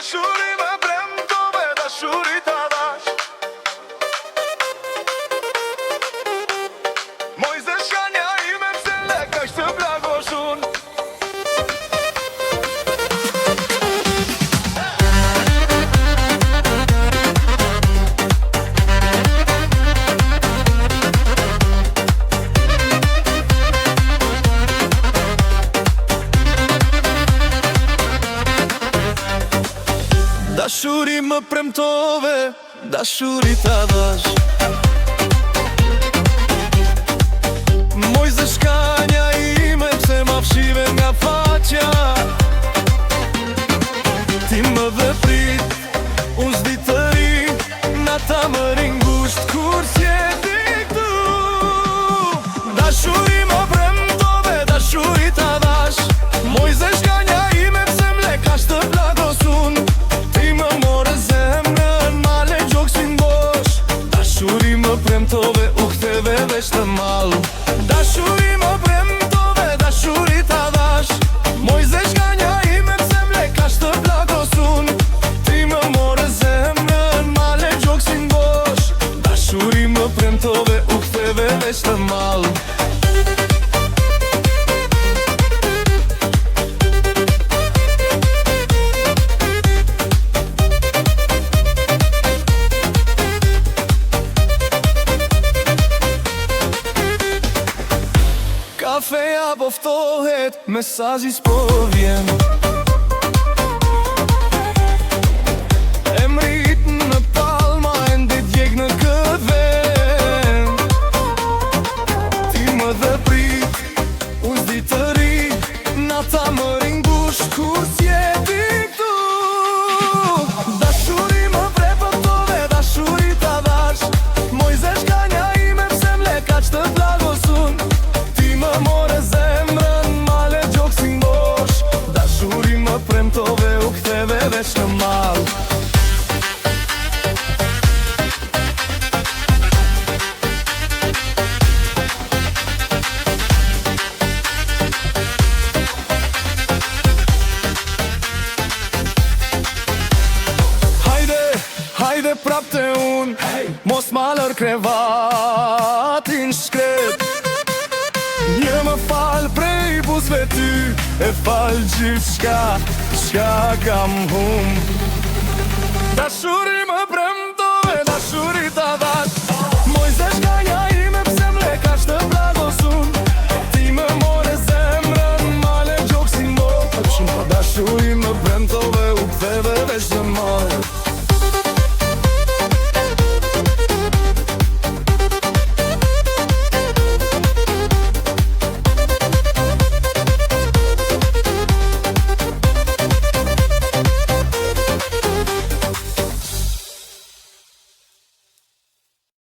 Dashuri më premtove, dashuri ta dash. Mojze shkanja ime pse le kaq të plagoshun. Dashuri më premtove, dashuri ta dash. Mojze shkanja ime pse ma fshive nga faqja. Ti më dhe prit, unë s'di të ri, nata më ringusht kur s'jeti këtu. Dashuri më premtove, dashuri ta dash. Mojze shkanja ime pse m'le kash të plagosun. Premtove u ktheve veç të mall. Dashuri më premtove, dashuri ta dash. Mojze shkanja ime pse m'le kash të plagosun. Ti më more zemrën, male gjoksin bosh. Dashuri më premtove u ktheve veç të mall. Kafeja po ftohet, mesazhi s'po vjen. E mrit në palma, e ndit djeg në këtë vend. Ti më dhe prit, unë s'di të ri, nata më ringusht kur s'jeti këtu. Dashuri më premtove, dashuri ta dash. Mojze shkanja ime pse m'le kaq të plagosun. Më more zemrën, male gjoksin bosh. Dashuri më premtove u ktheve veç në mall. Hajde, hajde prapte unë, mos ma lër krevatin shkret. Një më falë prej buzve ty, e falë gjithë shka kam hum. Dashuri më premtove.